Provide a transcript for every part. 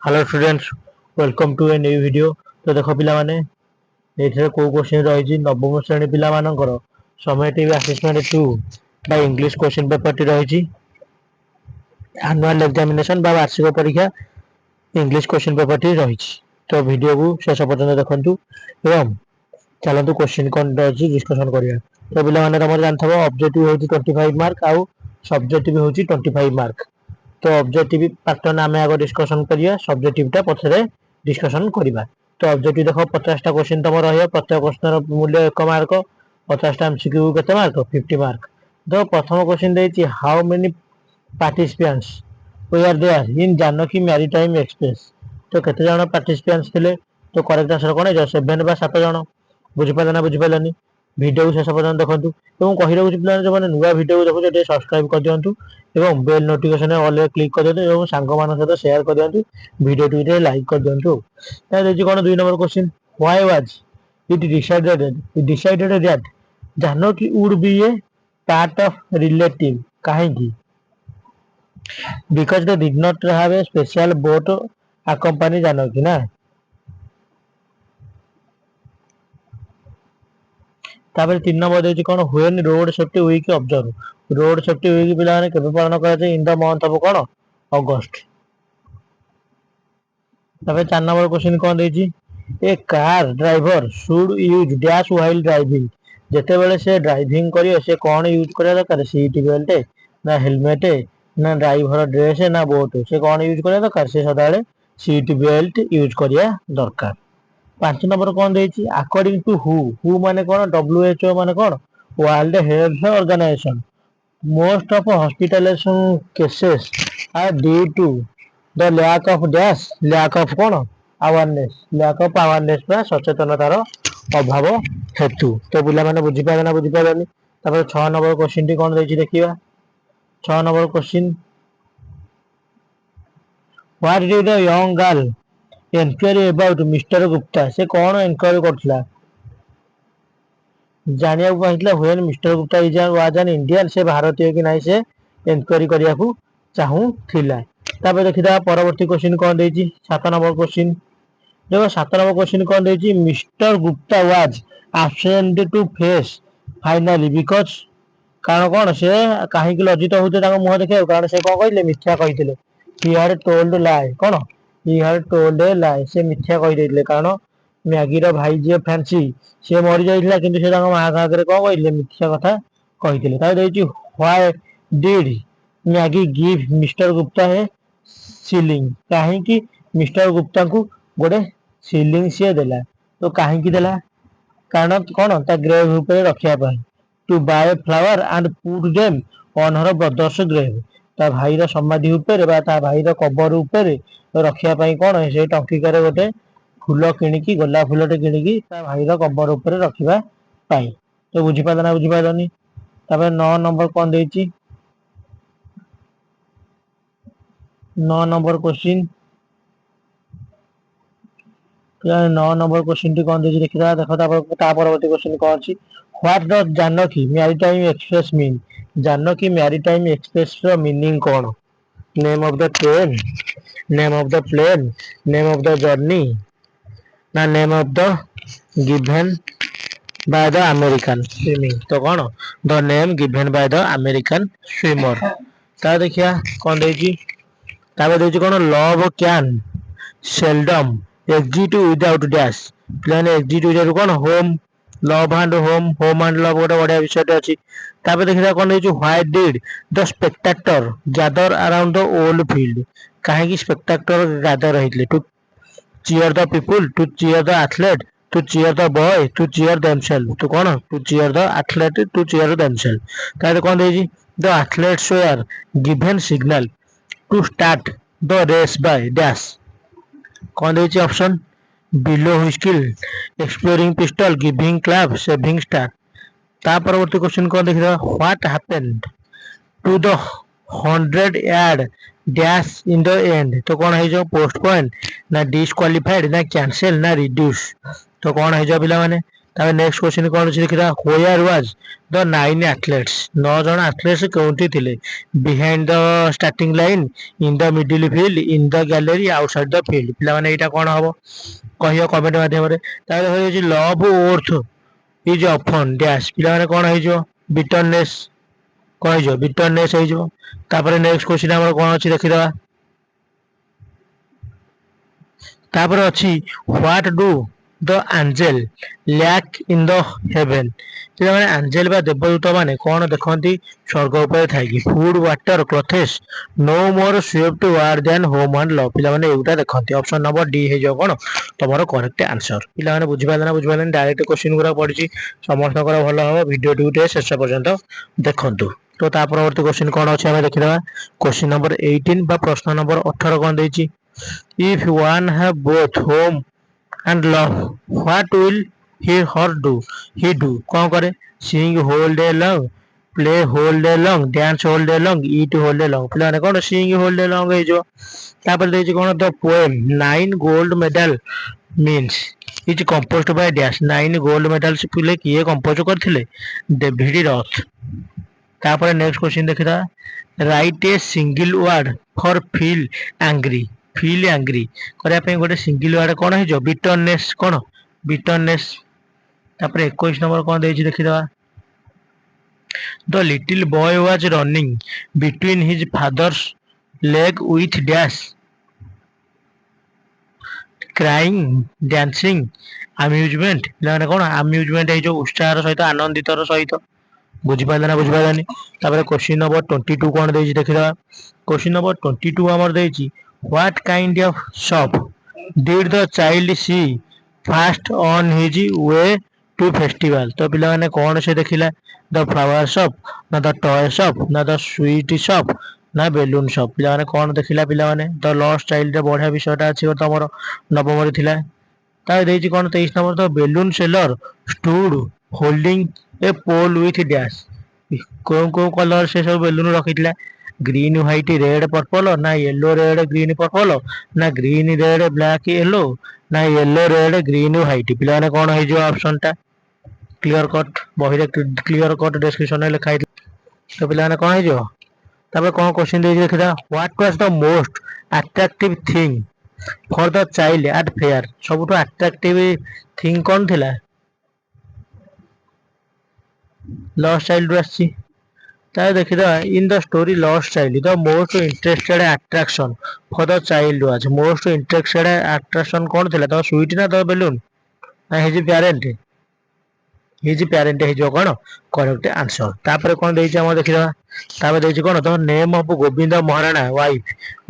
Hello students welcome to a new video. तो देखो पिला माने एथरे को क्वेश्चन रही नवम श्रेणी पिला मानकर समय TV assessment 2 by English question paper T रही एनुअल एग्जामिनेशन बा वार्षिक परीक्षा इंग्लिश क्वेश्चन पेपर टी रही। तो वीडियो को शेष पर्यंत देखंतु एवं चलतु क्वेश्चन कौन रही डिस्कशन करिया। तो पिला माने तमर जानथबो ऑब्जेक्टिव होची 25 मार्क आउ सब्जेक्टिव होची 25 मार्क। तो ऑब्जेक्टिव पैटर्न आम आगे डिस्कसन करिया सब्जेक्टिवटा पछरे डिस्कसन करिबा। तो ऑब्जेक्टिव देखो 50 टा क्वेश्चन तम रहियो प्रत्येक क्वेश्चन मूल्य 1 मार्क 50 टा एमसीक्यू केते मार्क 50 मार्क। तो प्रथम क्वेश्चन देछि how many participants we are there in Janaki maritime express. तो केते जण पार्टिसिपेंट्स थिले तो करेक्ट आंसर कोन है 7 बा 7 जण। बुझि पाले ना बुझि पालेनी वीडियो को शेष पर्यंत देखंतु एवं कहि रहउछि पिला जो माने नुवा वीडियो को देखु जे सब्सक्राइब कर दियंतु एवं बेल नोटिफिकेशन ऑल क्लिक कर दियंतु एवं सांग मान सहित शेयर कर दियंतु वीडियो टी लाइक कर दियंतु। ता देछि कोन 2 number question why was it decided that Janaki would be a part of relative काहेकि because they did not have a special boat accompany Janaki ना। तापर 3 नंबर देछि कोन when road safety week observe road safety week पिला माने केबे पालन करा जाय इन द मंथ ऑफ कोन अगस्त। तापर 4 नंबर क्वेश्चन कोन देछि a car driver should use dash while driving जेते बेले से ड्राइविंग करियो से कोन यूज करे दरकार सीट बेल्ट ना हेलमेट ना ड्राइवर ड्रेस ना बोट से कोन यूज करे दरकार से सदाळे सीट बेल्ट यूज करिया दरकार। 5 नंबर कोन देछि अकॉर्डिंग टू हु माने कोन WHO माने कोन world health organisation most of hospitalisation cases are due to the lack of कोन अवेयरनेस बा सचेतनतार अभाव हेतु। तो पिला माने बुझि पाले ना बुझि पालेनी। तापर 6 नंबर क्वेश्चन टी कोन देछि देखिबा। 6 number question what did the young girl enquiry about mister Gupta से कौन एनक्वायरी करथिला जानिया को कहथिला when mister Gupta is was an Indian से भारतीय कि नाही से एनक्वायरी करिया को चाहू थिला। तापर देखिदा परवर्ती क्वेश्चन कोन देछि 7 नंबर क्वेश्चन देखो 7 नंबर क्वेश्चन कोन देछि mister Gupta was absent to face finally because कारण कोन से काहे कि लज्जित होते ताको मुह देखे कारण से कोन कहिले मिथ्या कहिथिले ही हैड टोल्ड लाई कोन he had told a lie से मिथ्या कहि देथिले कारण मैगी रो भाई जे फैंसी से मरि जाइथिला किंतु से ताको मा आगरे कोन कहिले मिथ्या कथा कहिथिले। ता देछि why did Maggie give mister Gupta a ceiling काहे कि मिस्टर गुप्ता को गोटे सीलिंग से देला। तो काहे कि देला कारण कोन ता ग्रेव ऊपर रखिया पाई to buy flower and put them on her brother's grave ता भाई रो समाधि ऊपर बा ता भाई रो कबर ऊपर रखिया पाई कोन से टंकिकारे गोटे फूल किणिकी गोलाप फूलटे किणिकी ता भाई रो कबर ऊपर रखिबा पाई। तो बुझि पाला ना बुझि पालनी। तापर 9 नंबर कोन देछि 9 नंबर क्वेश्चन 9 नंबर क्वेश्चन टी कोन देछि देखिरा देखो ता परवर्ती क्वेश्चन कोन अछि what does Janaki maritime express mean Janaki maritime express रो मीनिंग कोन name of the train name of the plane name of the journey ना name of the given by the American swimming. तो कोन the name given by the American swimmer. ता देखिया कोन देछि ताबे देछि कोन love can seldom exit without dash plane exit without कोन home love and home and love गोटे बढ़िया विषय अछि। ताबे देखिरा कोन देछि why did the spectator gather around the old field काहे कि स्पेक्टेटर गैदर रहितले to cheer the people to cheer the athlete to cheer the boy to cheer themselves तो कौन to cheer the athlete to cheer themselves ताले कौन देजी the athletes were given signal to start the race by dash कौन देजी option below whistle exploring pistol giving clap saving star। ता परवर्ती question कौन देखिरा what happened to the 100 ad dash in the end तो कौन है जो पोस्टपोन ना disqualified ना कैंसिल ना रिड्यूस। तो कौन है जो पिला माने ତାପରେ ନେକ୍ସଟ କ୍ୱେଶ୍ଚିନ୍ କଣ ଅଛି ଦେଖିବା। ହୋୟାର ୱାଜ ଦ 9 athletes, 9 ଜଣ ଆଥଲେଟ୍ସ କେଉଁଠି ଥିଲେ? Behind the starting line, in the middle field, in the gallery, outside the field. ପିଲାମାନେ ଏଇଟା କଣ ହବ କହିବ କମେଣ୍ଟ ମାଧ୍ୟମରେ। ତାପରେ ହେଉଛି love worth is orphan dash. ପିଲାମାନେ କଣ ହେଇଯିବ? ବିଟରନେସ୍। କଣ ହେଇଯିବ? ବିଟରନେସ୍ ହେଇଯିବ। ତାପରେ ନେକ୍ସଟ କ୍ୱେଶ୍ଚିନ୍ ଆମର କଣ ଅଛି ଦେଖିଦେବା। ତାପରେ ଅଛି what do the angel lack in the heaven. ପିଲାମାନେ ଆଞ୍ଜେଲ ବା ଦେବଦୂତ ମାନେ କଣ ଦେଖନ୍ତି ସ୍ୱର୍ଗ ଉପରେ ଥାଇକି? Food, water, clothes, no more swift ward than home and love. ପିଲାମାନେ ଏଇଟା ଦେଖନ୍ତି। ଅପସନ ନମ୍ବର ଡି ହେଇଯିବ କଣ ତମର କରେକ୍ଟ ଆନ୍ସର। ପିଲାମାନେ ବୁଝିପାରିଲେ ନା ବୁଝିପାରିଲେନି? ଡାଇରେକ୍ଟ କ୍ୱେଶ୍ଚିନ୍ ଗୁରା ପଡିଛି, ସମସ୍ତଙ୍କର ଭଲ ହବ। ଭିଡ଼ିଓଟିକୁ ଟିକେ ଶେଷ ପର୍ଯ୍ୟନ୍ତ ଦେଖନ୍ତୁ। ତ ତା ପରବର୍ତ୍ତୀ କ୍ୱେଶ୍ଚିନ୍ କଣ ଅଛି ଆମେ ଦେଖିଦେବା। କ୍ୱେଶ୍ଚିନ୍ ନମ୍ବର 18 ବା ପ୍ରଶ୍ନ ନମ୍ବର 18 କଣ ଦେଇଛି? If one have both home and love, what will he her do? He do କଣ କରେ? sing whole day long, play whole day long, dance whole day long, eat whole day long। ପିଲାମାନେ କଣ sing whole day long ହେଇଯିବ। ତାପରେ ଦେଇଛି କଣ the poem 9 gold medal means is composed by dash। 9 gold medals ପିଲେ କିଏ compose କରିଥିଲେ? David ରଥ। ତାପରେ ନେକ୍ସଟ କ୍ୱେଶ୍ଚିନ୍ ଦେଖିବା। Write a single ward for feel angry. Feel angry କରିବା ପାଇଁ ଗୋଟେ ସିଙ୍ଗଲ ୱାର୍ଡ କଣ ହେଇଯିବ? ବିଟରନେସ୍। କଣ? ବିଟରନେସ୍। ତାପରେ 21 ନମ୍ବର କଣ ଦେଇଛି ଦେଖିଦେବା। The little boy was running between his father's leg with dash, crying, dancing, amusement. ପିଲାମାନେ କଣ? ଆମ୍ୟୁଜମେଣ୍ଟ ହେଇଯିବ ଉତ୍ସାହର ସହିତ, ଆନନ୍ଦିତର ସହିତ। ବୁଝିପାରିଲେ ନା ବୁଝିପାରିଲେନି? ତାପରେ କ୍ୱେଶ୍ଚିନ୍ ନମ୍ବର 22 କଣ ଦେଇଛି ଦେଖିଦେବା। କ୍ୱେଶ୍ଚିନ୍ ନମ୍ବର 22 ଆମର ଦେଇଛି what kind of shop did the child see first on his way to festival. ତ ପିଲାମାନେ କଣ ସେ ଦେଖିଲା? ଦ ଫ୍ଲାୱାର ସପ୍, ନା ଦ ଟୟ ସପ୍, ନା ଦ ସୁଇଟ୍ ସପ୍, ନା ବେଲୁନ ସପ୍। ପିଲାମାନେ କଣ ଦେଖିଲା? ପିଲାମାନେ ଦ ଲଷ୍ଟ ଚାଇଲ୍ଡରେ ବଢିଆ ବିଷୟଟା ଅଛି ତମର ନବମରେ ଥିଲା। ତାପରେ ଦେଇଛି କଣ 23 number? The balloon seller stood holding a pole with dash. କୋଉ କୋଉ କଲର ସେ ସବୁ ବେଲୁନ ରଖିଥିଲା? ଗ୍ରୀନ, ହ୍ୱାଇଟ, ରେଡ, ପର୍ପଲ, ନା ୟେଲୋ, ରେଡ, ଗ୍ରୀନ, ପର୍ପଲ, ନା ଗ୍ରୀନ, ରେଡ, ବ୍ଲାକ୍, ୟେଲୋ, ନା ୟେଲୋ, ରେଡ, ଗ୍ରୀନ, ହ୍ୱାଇଟ। ପିଲାମାନେ କଣ ହେଇଯିବ ଅପସନ ଟା? କ୍ଲିୟର କଟ୍ ବହିରେ କ୍ଲିୟର କଟ୍ ଡେସକ୍ରିପସନରେ ଲେଖା ହେଇଥିଲା। ତ ପିଲାମାନେ କଣ ହେଇଯିବ? ତାପରେ କଣ କ୍ୱେଶ୍ଚିନ୍ ଦେଇଛି ଦେଖିବା। What was the most attractive thing for the child at fair. ସବୁଠୁ ଆଟ୍ରାକ୍ଟିଭ ଥିଙ୍ଗ କଣ ଥିଲା? ଲଷ୍ଟ ଚାଇଲ୍ଡ ରୁ ଆସିଛି। ତାହେଲେ ଦେଖିଦେବା। In the story lost child the most interested attraction for the child was. Most interested attraction କଣ ଥିଲା? The sweet ନା ଦ ବେଲୁନ, ନା ହିଜ ପ୍ୟାରେଣ୍ଟ? ହିଜ ପ୍ୟାରେଣ୍ଟ ହେଇଯିବ କଣ କରେକ୍ଟ ଆନ୍ସର। ତାପରେ କଣ ଦେଇଛି ଆମର ଦେଖିଦେବା। ତାପରେ ଦେଇଛି କଣ? The name of Gobinda Maharana wife.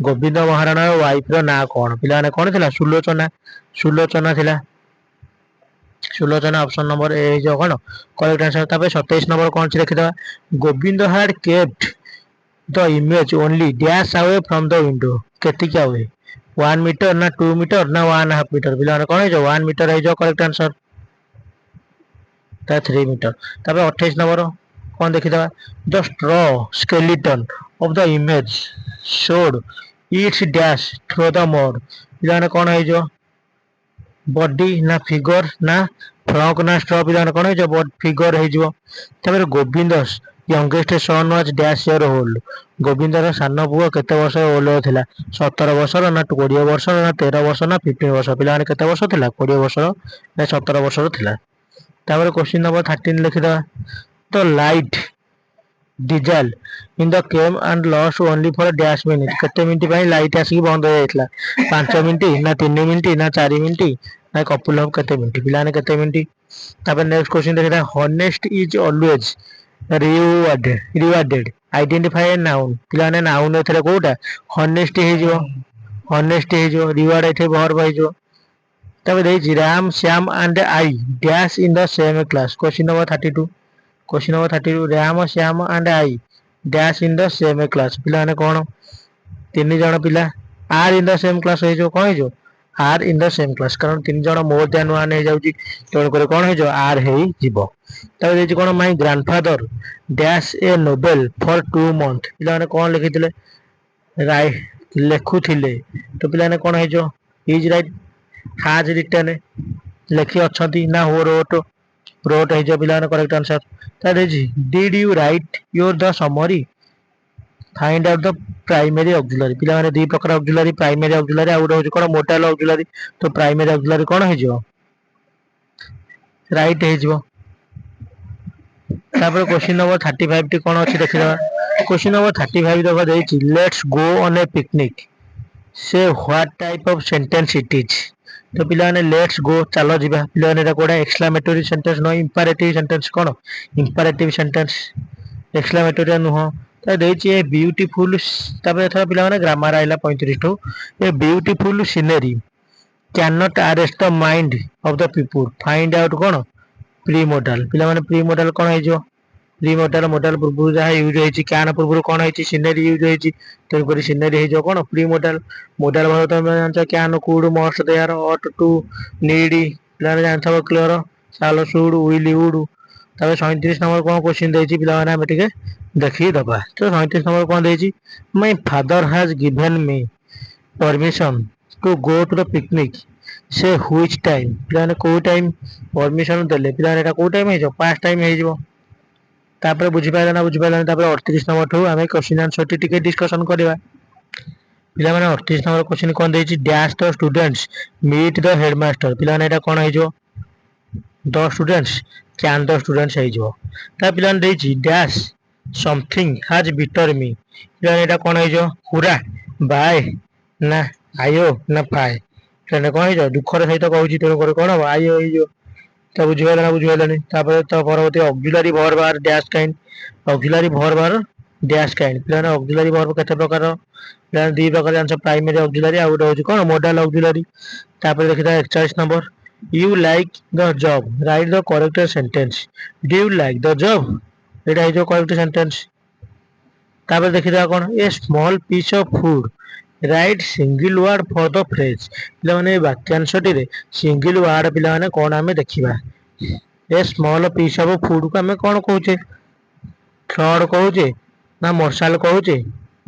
Gobinda ମହାରାଣାର ୱାଇଫ ର ନାଁ କଣ? ପିଲାମାନେ କଣ ଥିଲା? ସୁଲୋଚନା। ସୁଲୋଚନା ଥିଲା। ସୁଲୋଚନା ଅପସନ ନମ୍ବର ଏ ହେଇଯିବ କଣ କରେକ୍ଟ ଆନ୍ସର। ତାପରେ 27 ନମ୍ବର କଣ ଅଛି ଦେଖିଦେବା। ଗୋବିନ୍ଦ ହାଡ kept the image only dash away from the window. କେତିକି ଆୱେ? 1 ମିଟର, ନା 2 ମିଟର, ନା 1.5 ମିଟର? ପିଲାମାନେ କଣ ହେଇଯିବ? 1 ମିଟର ହେଇଯିବ କରେକ୍ଟ ଆନ୍ସର। ତା 3 ମିଟର। ତାପରେ 28 ନମ୍ବର କଣ ଦେଖିଦେବା। The straw skeleton of the image showed its dash through the mud. ପିଲାମାନେ କଣ ହେଇଯିବ? ବଡି, ନା ଫିଗର, ନା ଫ୍ରଙ୍କ, ନା ଷ୍ଟ୍ର? ପିଲାମାନେ କଣ ହେଇଯିବ? ଫିଗର ହେଇଯିବ। ତାପରେ Gobinda's youngest son was dash year old. ଗୋବିନ୍ଦର ସାନ ପୁଅ କେତେ ବର୍ଷ ଓଲ୍ଡ ଥିଲା? 17 ବର୍ଷର, ନା 20 ବର୍ଷର, ନା 13 ବର୍ଷ, ନା 15 ବର୍ଷ? ପିଲାମାନେ କେତେ ବର୍ଷ ଥିଲା? 20 ବର୍ଷର, ନା 17 ବର୍ଷର ଥିଲା। ତାପରେ କ୍ୱେଶ୍ଚିନ୍ ନମ୍ବର 13 ଲେଖିଦେବା। The light dazzle in the came and last only for dash minute. କେତେ ମିନିଟ୍ ପାଇଁ ଲାଇଟ୍ ଆସିକି ବନ୍ଦ ହେଇଯାଇଥିଲା? 5 ମିନିଟ୍, ନା 3 ମିନିଟ୍, ନା 4 ମିନିଟ୍, ନା କପୁଲ ଅଫ କେତେ ମିନିଟ୍? ପିଲାମାନେ କେତେ ମିନିଟ୍? ତାପରେ ନେକ୍ସଟ କ୍ୱେଶ୍ଚିନ୍ ଦେଖିବା। ହନେଷ୍ଟ ଇଜ ଅଲୱେଜ ରିୱାର୍ଡେଡ ଆଇଡେଣ୍ଟିଫାଏ ଏ ନାଉନ। ପିଲାମାନେ ନାଉନ ଏଥିରେ କୋଉଟା? ହନେଷ୍ଟ ହେଇଯିବ। ହନେଷ୍ଟ ହେଇଯିବ। ରିୱାର୍ଡ ଏଠି ଭର୍ବ ହେଇଯିବ। ତାପରେ ଦେଇଛି Ram, Shyam and I dash in the same class. Question number 32। Question number 32 Ram, Shyam and I dash in the same class. ପିଲାମାନେ କଣ? 3 ଜଣ ପିଲା ଆର୍ ଇନ୍ ଦ ସେମ୍ କ୍ଲାସ ହେଇଯିବ। କଣ ହେଇଯିବ? ଆର୍ ଇନ୍ ଦ ସେମ୍ କ୍ଲାସ। କାରଣ 3 ଜଣ ମୋର ଦ୍ୟାନ 1 ହେଇଯାଉଛି, ତେଣୁକରି କଣ ହେଇଯିବ? ଆର୍ ହେଇଯିବ। ତାପରେ ଦେଇଛି କଣ? ମାଇ ଗ୍ରାଣ୍ଡଫାଦର ଡ୍ୟାସ୍ ଏ ନୋବେଲ ଫର 2 ମନ୍ଥ। ପିଲାମାନେ କଣ ଲେଖିଥିଲେ? ଲେଖୁଥିଲେ। ତ ପିଲାମାନେ କଣ ହେଇଯିବ? ଇଜ ରାଇଟ, ହାଜ ରିଟେନ ଲେଖି ଅଛନ୍ତି, ନା ହୋ ରୋଟ? wrote ହେଇଯିବ ପିଲାମାନେ କରେକ୍ଟ ଆନ୍ସର। ତାହେଲେ ହେଇଛି did you write your the summary, find out the primary auxiliary। ପିଲାମାନେ ଦି ପ୍ରକାର auxiliary, primary auxiliary ଆଉ ଗୋଟେ ହଉଛି କଣ modal auxiliary। ତ primary auxiliary କଣ ହେଇଯିବ ରାଇଟ୍ ହେଇଯିବ। ତାପରେ क्वेश्चन नंबर 35 टी कौन अच्छी देखिए। क्वेश्चन नंबर 35 देखो देइछि let's go on a picnic, से what type of sentence it is. तो पिलाने लेट्स गो चलो जिबा, पिलाने एटा कोडा एक्सक्लेमेटरी सेंटेंस नो इंपेरेटिव सेंटेंस कोन इंपेरेटिव सेंटेंस एक्सक्लेमेटरी नुह। तो देइछि ए ब्यूटीफुल, तापर एथरा पिलाने ग्रामर आइला 35 ठो a beautiful scenery can not arrest the mind of the people, find out cone pre model. पिलाने प्री मॉडल कोन हे जो प्री मॉडल मॉडल पूर्व जहाँ यूज होती कैन पूर्व कौन होती सीनरी यूज होती, तेणुक सीनरी हो कौन प्री मॉडल। मॉडल भाव तुम जान can could must dare ought to need, पे जानते क्लियर साल सुड विल वुड। तब 37 नंबर कौन क्वेश्चन देती पे देखीदबा। तो 37 नंबर कौन देती my father has given me permission to go to the picnic, say which time. पे कौ टाइम परमिशन देले, पे कौ टाइम हो पास्ट टाइम हो। तापर बुझिपारे ना बुझिपारे तापर 38 नंबर ठू आमे क्वेश्चन आंसर टी डिस्कशन करबा। पिला माने 38 नंबर क्वेश्चन कोन देछि dash the students meet the headmaster. पिला माने एटा कोन हे जो the students can the students हे जो। ता पिला माने देछि dash something has bitter me. पिला माने एटा कोन हे जो पूरा बाय ना आयो ना पाए। पिला कोन हे जो दुखर सहित कहूछि तेनो करे कोन आयो हे जो। तो बुझिपारे ना बुझिपारे तापर तो परवर्ती auxiliary verb are dash kind, auxiliary verb are dash kind. पिला ऑक्सिलरी वर्ब केते प्रकार पिला दी प्रकार आंसर प्राइमरी ऑक्सिलरी आ उडा होची कोन मॉडल ऑक्सिलरी। तापर देखिदा 41 number you like the job, write the correct sentence. Do you like the job, एटा है जो करेक्ट सेंटेंस। तापर देखिदा कोन a small piece of food, write single word for the phrase. पिला माने वाक्यांशटी रे सिंगल वर्ड पिला माने कोन आमे देखिबा। ए स्मॉल पीस ऑफ फूड को आमे कोन कहूचे थर्ड कहूचे ना मर्शाल कहूचे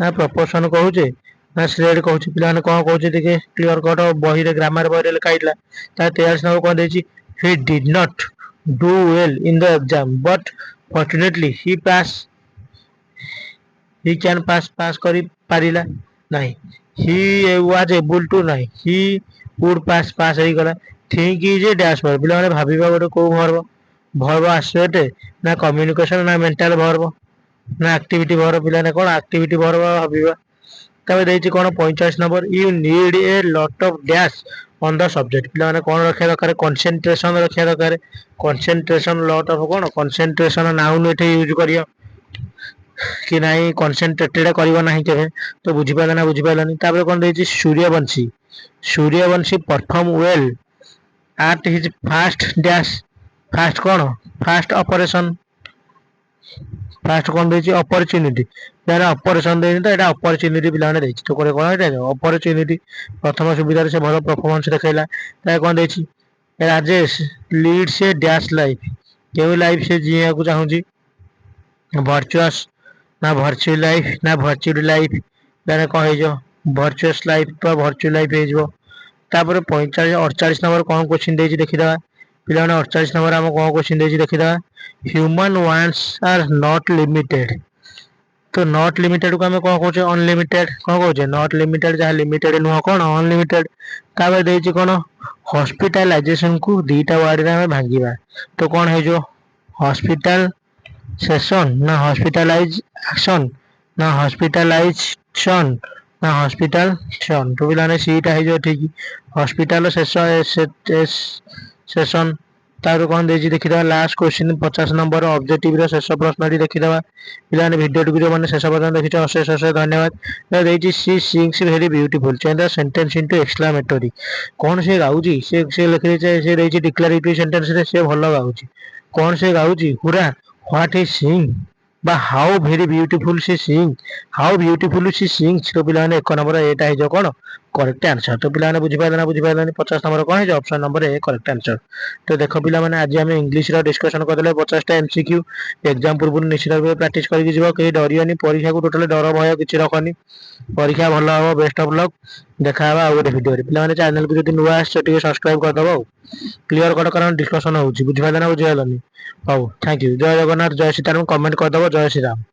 ना प्रपोर्शन कहूचे ना श्रेड कहूचे। पिला माने कोन कहूचे देखे क्लियर कट बही रे ग्रामर बही रे लिखा हितला। ता 43 नंबर कोन देछि he did not do well in the exam but fortunately he pass, he can pass pass करी पारिला नहीं, ही वाज एबल टू नहीं, ही वुड पास पास हे गला। Think is a dash verb. पिला माने भाबिबा गोटे को वर्ब, वर्ब आसुएटे ना कम्युनिकेशन ना मेंटल वर्ब ना एक्टिविटी वर्ब। पिला ने कोन एक्टिविटी वर्ब भाबिबा। तबे देछि कोन 45 number you need a lot of dash on the subject. पिला माने कोन रखिया दरकार कंसंट्रेशन रखिया दरकार। कंसंट्रेशन लॉट ऑफ कोन कंसंट्रेशन नाउन एठे यूज करियो कि नहीं कंसंट्रेटेड करिवो नहीं केबे। तो बुझि पाला ना बुझि पालानी। तापर कोन देछि Suryavanshi, Suryavanshi perform well at his fast dash, fast कौन फास्ट ऑपरेशन, फास्ट कौन देछि अपॉर्चुनिटी। यार ऑपरेशन देछि तो एटा अपॉर्चुनिटी पिला ने देछि। तो करे कोन एटा अपॉर्चुनिटी प्रथम सुविधा रे से भलो परफॉर्मेंस देखाइला। ता कोन देछि राजेश लीड्स ए डैश लाइफ, केउ लाइफ से जिया को चाहूची वर्चुअस ना वर्चुअल लाइफ ना वर्चुअल लाइफ। यार कोन हे जो वर्चुअस लाइफ तो वर्चुअल लाइफ हे जो। तापर 45 48 नंबर कौन क्वेश्चन देछि देखिदा। पिला ने 48 नंबर हम कौन क्वेश्चन देछि देखिदा human wants are not limited. तो नॉट लिमिटेड को हम कौन कहूचे अनलिमिटेड, कौन कहूचे नॉट लिमिटेड जहां लिमिटेड नुह कौन अनलिमिटेड। तापर देछि कोन हॉस्पिटलाइजेशन को दीटा वर्ड रे हम भांगीबा। तो कौन हे जो हॉस्पिटल सेशन ना हॉस्पिटलाइज एक्शन ना हॉस्पिटलाइजेशन ना हॉस्पिटल शन। तो पिलाने सीटा है जो ठीक हॉस्पिटल सेशन। तार कौन देछि देखिदा लास्ट क्वेश्चन 50 नंबर ऑब्जेक्टिव रो शेष प्रश्नटी देखिदबा। पिलाने वीडियो टिक जो माने शेष पर्यंत देखिछ अशेष अशेष धन्यवाद। तो देछि she sings very beautiful change the sentence into exclamatory. कौन से गाउची से लिखि से देछि डिक्लेरेटिव सेंटेंस रे से भलो गाउची। कौन से गाउची पूरा व्हाट इज सिंग बा how very beautiful she sing, how beautiful she sings. तो पिलाने एक नंबर एटा हे जो कोन करेक्ट आंसर। तो पिलाने बुझिपाइले ना बुझिपाइले 50 नंबर कौन है option number A correct answer. तो देखो पिला माने आज हम इंग्लिश रो डिस्कशन करदेले 50 टा एमसीक्यू एग्जाम पूर्व निश्चित भाव प्रैक्टिस करके जीव कहीं डरियोनी परीक्षा को टोटली डर भय किछि रखनी परीक्षा भल हो बेस्ट ऑफ लक देखा आ गोटे वीडियो पिला माने चैनल को जदि नुआ आछो टिके सब्सक्राइब कर दबो क्लियर कट कारण डिस्कशन होउची बुझिपाइले ना बुझिपाइलनी। हौ थैंक यू जय जगन्नाथ जय सीताराम कमेंट कर दबो जय श्री राम।